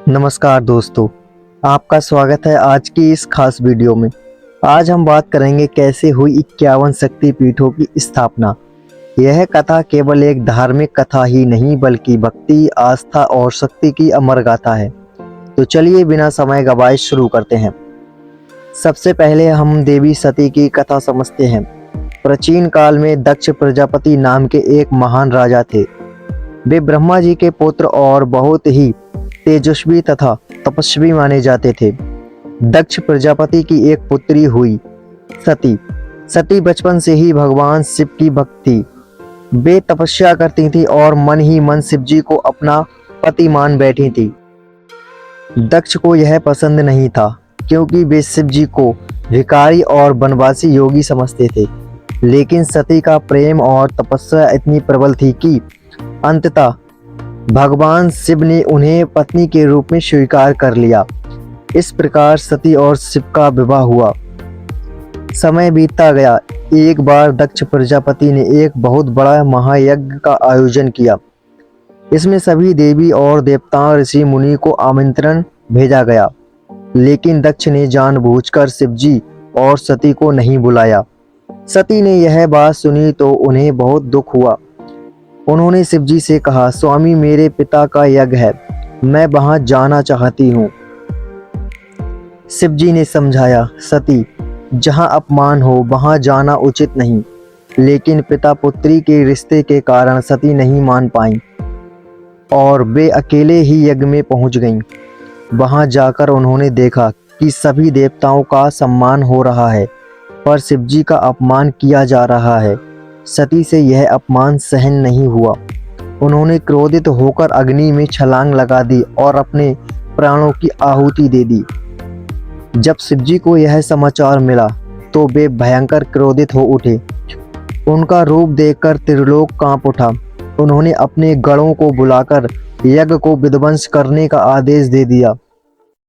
नमस्कार दोस्तों, आपका स्वागत है आज की इस खास वीडियो में। आज हम बात करेंगे कैसे हुई 51 शक्ति पीठों की स्थापना। यह कथा केवल एक धार्मिक कथा ही नहीं बल्कि भक्ति, आस्था और शक्ति की अमर गाथा है। तो चलिए बिना समय गवाए शुरू करते हैं। सबसे पहले हम देवी सती की कथा समझते हैं। प्राचीन काल में दक्ष प्रजापति नाम के एक महान राजा थे। वे ब्रह्मा जी के पुत्र और बहुत ही तेजस्वी तथा तपस्वी माने जाते थे। दक्ष प्रजापति की एक पुत्री हुई सती। सती बचपन से ही भगवान शिव की भक्त थी। वे तपस्या करती थी और मन ही मन शिव जी को अपना पति मान बैठी थी। दक्ष को यह पसंद नहीं था क्योंकि वे शिव जी को भिखारी और वनवासी योगी समझते थे। लेकिन सती का प्रेम और तपस्या इतनी प्रबल थी कि अंततः भगवान शिव ने उन्हें पत्नी के रूप में स्वीकार कर लिया। इस प्रकार सती और शिव का विवाह हुआ। समय बीतता गया। एक बार दक्ष प्रजापति ने एक बहुत बड़ा महायज्ञ का आयोजन किया। इसमें सभी देवी और देवताओं, ऋषि मुनि को आमंत्रण भेजा गया। लेकिन दक्ष ने जानबूझकर शिव जी और सती को नहीं बुलाया। सती ने यह बात सुनी तो उन्हें बहुत दुख हुआ। उन्होंने शिव जी से कहा, स्वामी, मेरे पिता का यज्ञ है, मैं वहां जाना चाहती हूँ। शिव जी ने समझाया, सती, जहां अपमान हो वहां जाना उचित नहीं। लेकिन पिता पुत्री के रिश्ते के कारण सती नहीं मान पाई और वे अकेले ही यज्ञ में पहुंच गईं। वहां जाकर उन्होंने देखा कि सभी देवताओं का सम्मान हो रहा है पर शिव जी का अपमान किया जा रहा है। सती से यह अपमान सहन नहीं हुआ। उन्होंने क्रोधित होकर अग्नि में छलांग लगा दी और अपने प्राणों की आहुति दे दी। जब शिव जी को यह समाचार मिला तो वे भयंकर क्रोधित हो उठे। उनका रूप देखकर त्रिलोक कांप उठा। उन्होंने अपने गणों को बुलाकर यज्ञ को विध्वंस करने का आदेश दे दिया।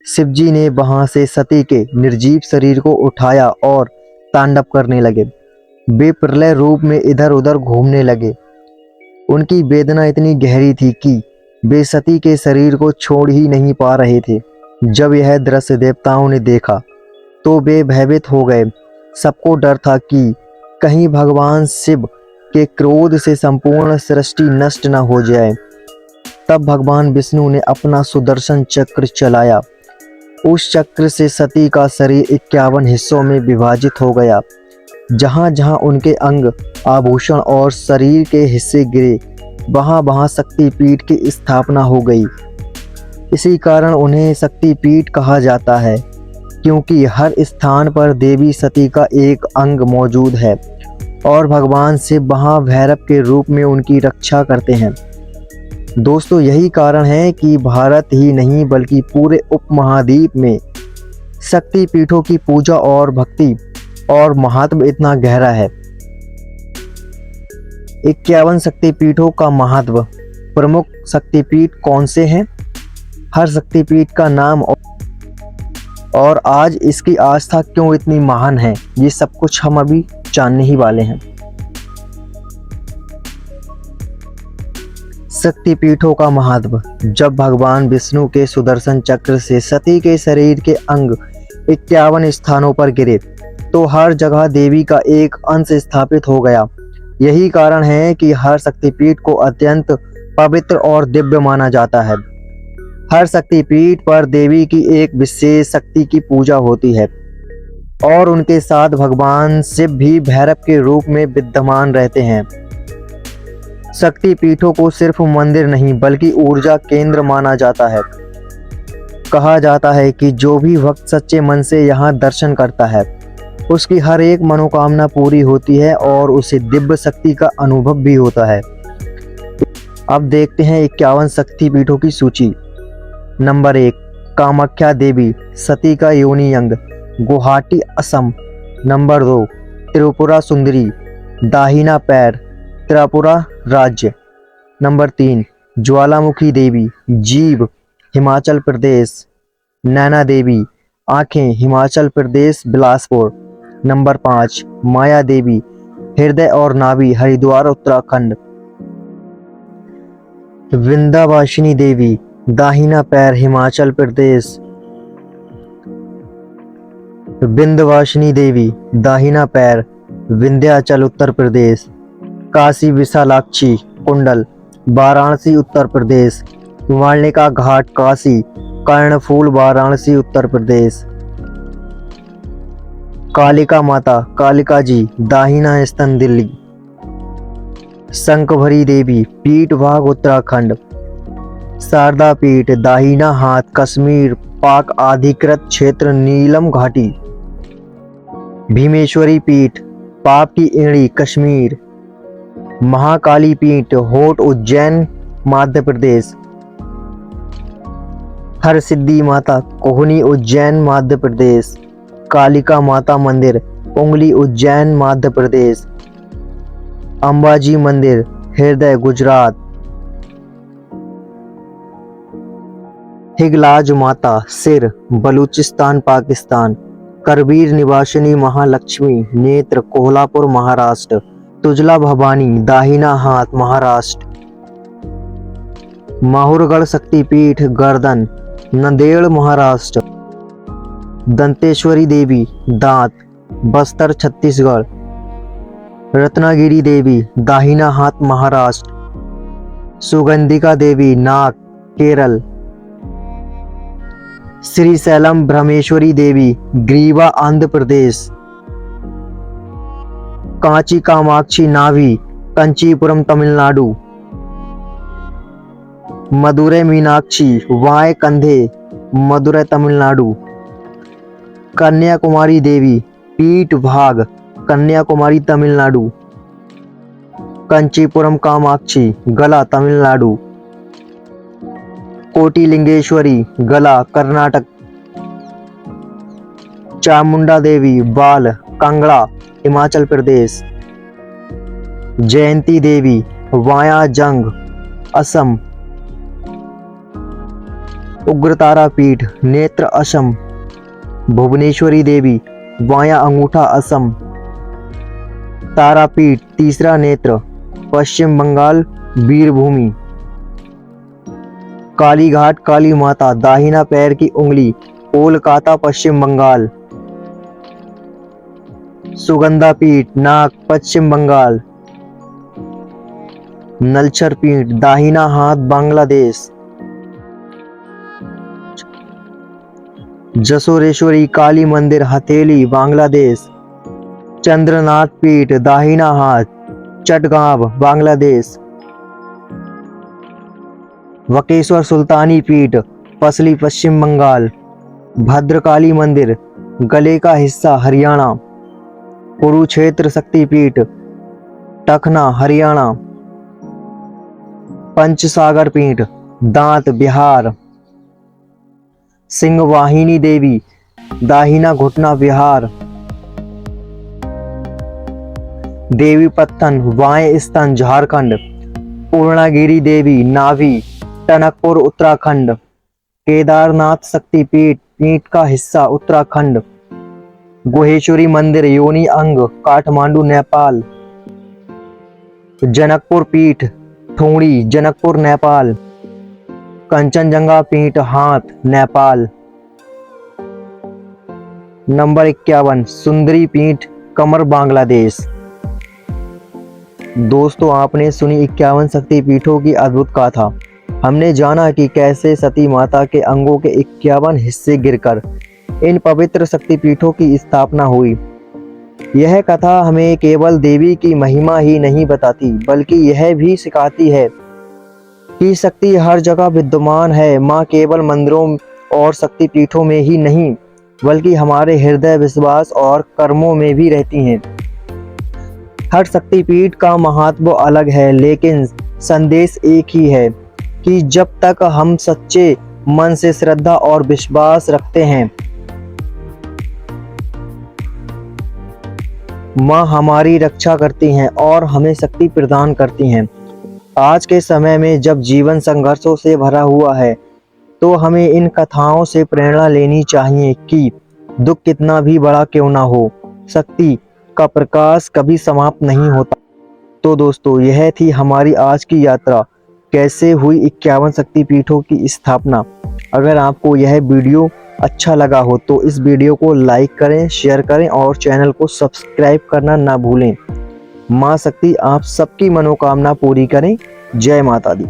शिव जी ने वहां से सती के निर्जीव शरीर को उठाया और तांडव करने लगे। वे प्रलय रूप में इधर उधर घूमने लगे। उनकी वेदना इतनी गहरी थी कि वे सती के शरीर को छोड़ ही नहीं पा रहे थे। जब यह दृश्य देवताओं ने देखा तो वे भयभीत हो गए। सबको डर था कि कहीं भगवान शिव के क्रोध से संपूर्ण सृष्टि नष्ट न हो जाए। तब भगवान विष्णु ने अपना सुदर्शन चक्र चलाया। उस चक्र से सती का शरीर 51 हिस्सों में विभाजित हो गया। जहां जहां उनके अंग, आभूषण और शरीर के हिस्से गिरे वहां वहां शक्तिपीठ की स्थापना हो गई। इसी कारण उन्हें शक्तिपीठ कहा जाता है क्योंकि हर स्थान पर देवी सती का एक अंग मौजूद है और भगवान शिव वहां भैरव के रूप में उनकी रक्षा करते हैं। दोस्तों, यही कारण है कि भारत ही नहीं बल्कि पूरे उपमहाद्वीप में शक्तिपीठों की पूजा और भक्ति और महत्व इतना गहरा है। 51 शक्तिपीठों का महत्व। प्रमुख शक्तिपीठ कौन से हैं? हर शक्तिपीठ का नाम और आज इसकी आस्था क्यों इतनी महान है, ये सब कुछ हम अभी जानने ही वाले हैं। शक्तिपीठों का महत्व। जब भगवान विष्णु के सुदर्शन चक्र से सती के शरीर के अंग 51 स्थानों पर गिरे तो हर जगह देवी का एक अंश स्थापित हो गया। यही कारण है कि हर शक्तिपीठ को अत्यंत पवित्र और दिव्य माना जाता है। हर शक्तिपीठ पर देवी की एक विशेष शक्ति की पूजा होती है और उनके साथ भगवान शिव भी भैरव के रूप में विद्यमान रहते हैं। शक्तिपीठों को सिर्फ मंदिर नहीं बल्कि ऊर्जा केंद्र माना जाता है। कहा जाता है कि जो भी भक्त सच्चे मन से यहाँ दर्शन करता है उसकी हर एक मनोकामना पूरी होती है और उसे दिव्य शक्ति का अनुभव भी होता है। अब देखते हैं 51 शक्तिपीठों की सूची। नंबर 1, कामाख्या देवी, सती का योनि अंग, गुवाहाटी, असम। नंबर 2, त्रिपुरा सुंदरी, दाहिना पैर, त्रिपुरा राज्य। नंबर 3, ज्वालामुखी देवी, जीभ, हिमाचल प्रदेश। नैना देवी, आंखें, हिमाचल प्रदेश, बिलासपुर। नंबर 5, माया देवी, हृदय और नाभि, हरिद्वार, उत्तराखंड। विंध्यवासिनी देवी, दाहिना पैर हिमाचल प्रदेश। विंध्यवासिनी देवी, दाहिना पैर विंध्याचल उत्तर प्रदेश। काशी विशालाक्षी कुंडल, वाराणसी उत्तर प्रदेश। वाल्मिका घाट काशी, कर्णफूल वाराणसी उत्तर प्रदेश। कालिका माता कालिका जी, दाहिना स्तन दिल्ली। शंखभरी देवी पीठ भाग उत्तराखंड। शारदा पीठ दाहिना हाथ कश्मीर पाक अधिकृत क्षेत्र नीलम घाटी। भीमेश्वरी पीठ पाप की एड़ी कश्मीर। महाकाली पीठ होठ उज्जैन मध्य प्रदेश। हर सिद्धि माता कोहनी उज्जैन मध्य प्रदेश। कालिका माता मंदिर उंगली उज्जैन मध्य प्रदेश। अंबाजी मंदिर हृदय गुजरात। हिगलाज माता सिर बलूचिस्तान पाकिस्तान। करबीर निवासिनी महालक्ष्मी नेत्र कोल्हापुर महाराष्ट्र। तुजला भवानी दाहिना हाथ महाराष्ट्र। माहुरगढ़ शक्तिपीठ गर्दन नांदेड़ महाराष्ट्र। दंतेश्वरी देवी दांत बस्तर छत्तीसगढ़। रत्नागिरी देवी दाहिना हाथ महाराष्ट्र। सुगंधिका देवी नाक केरल। श्रीशैलम ब्रह्मेश्वरी देवी ग्रीवा आंध्र प्रदेश। कांची कामाक्षी नाभी कंचीपुरम तमिलनाडु। मदुरै मीनाक्षी वाय कंधे मदुरै तमिलनाडु। कन्याकुमारी देवी पीठ भाग कन्याकुमारी तमिलनाडु। कंचीपुरम कामाक्षी गला तमिलनाडु। कोटिलिंगेश्वरी गला कर्नाटक। चामुंडा देवी बाल कांगड़ा हिमाचल प्रदेश। जयंती देवी वाया जंग असम। उग्रतारा पीठ नेत्र असम। भुवनेश्वरी देवी वाया अंगूठा असम। तारापीठ तीसरा नेत्र पश्चिम बंगाल वीरभूमि। कालीघाट काली माता दाहिना पैर की उंगली कोलकाता पश्चिम बंगाल। सुगंधा पीठ नाक पश्चिम बंगाल। नलछर पीठ दाहिना हाथ बांग्लादेश। जसोरेश्वरी काली मंदिर हथेली बांग्लादेश। चंद्रनाथ पीठ दाहिना हाथ चटगांव बांग्लादेश। वकेश्वर सुल्तानी पीठ पसली पश्चिम बंगाल। भद्रकाली मंदिर गले का हिस्सा हरियाणा। कुरुक्षेत्र शक्तिपीठ टखना हरियाणा। पंचसागर पीठ दांत बिहार। सिंहवाहिनी देवी दाहिना घुटना बिहार। देवी पत्तन बाएं स्तन झारखंड। पूर्णागिरी देवी नाभि टनकपुर उत्तराखंड। केदारनाथ शक्तिपीठ पीठ का हिस्सा उत्तराखंड। गुहेश्वरी मंदिर योनि अंग काठमांडू नेपाल। जनकपुर पीठ ठोड़ी जनकपुर नेपाल। कंचनजंगा पीठ हाथ नेपाल। नंबर 51 सुंदरी पीठ कमर बांग्लादेश। दोस्तों आपने सुनी 51 शक्ति पीठों की अद्भुत गाथा। हमने जाना कि कैसे सती माता के अंगों के 51 हिस्से गिरकर इन पवित्र शक्तिपीठों की स्थापना हुई। यह कथा हमें केवल देवी की महिमा ही नहीं बताती बल्कि यह भी सिखाती है कि शक्ति हर जगह विद्यमान है। माँ केवल मंदिरों और शक्तिपीठों में ही नहीं बल्कि हमारे हृदय विश्वास और कर्मों में भी रहती हैं। हर शक्तिपीठ का महत्व अलग है लेकिन संदेश एक ही है कि जब तक हम सच्चे मन से श्रद्धा और विश्वास रखते हैं माँ हमारी रक्षा करती हैं और हमें शक्ति प्रदान करती हैं। आज के समय में जब जीवन संघर्षों से भरा हुआ है तो हमें इन कथाओं से प्रेरणा लेनी चाहिए कि दुख कितना भी बड़ा क्यों ना हो, शक्ति का प्रकाश कभी समाप्त नहीं होता। तो दोस्तों यह थी हमारी आज की यात्रा कैसे हुई 51 शक्तिपीठों की स्थापना। अगर आपको यह वीडियो अच्छा लगा हो तो इस वीडियो को लाइक करें, शेयर करें और चैनल को सब्सक्राइब करना ना भूलें। मां शक्ति आप सबकी मनोकामना पूरी करें। जय माता दी।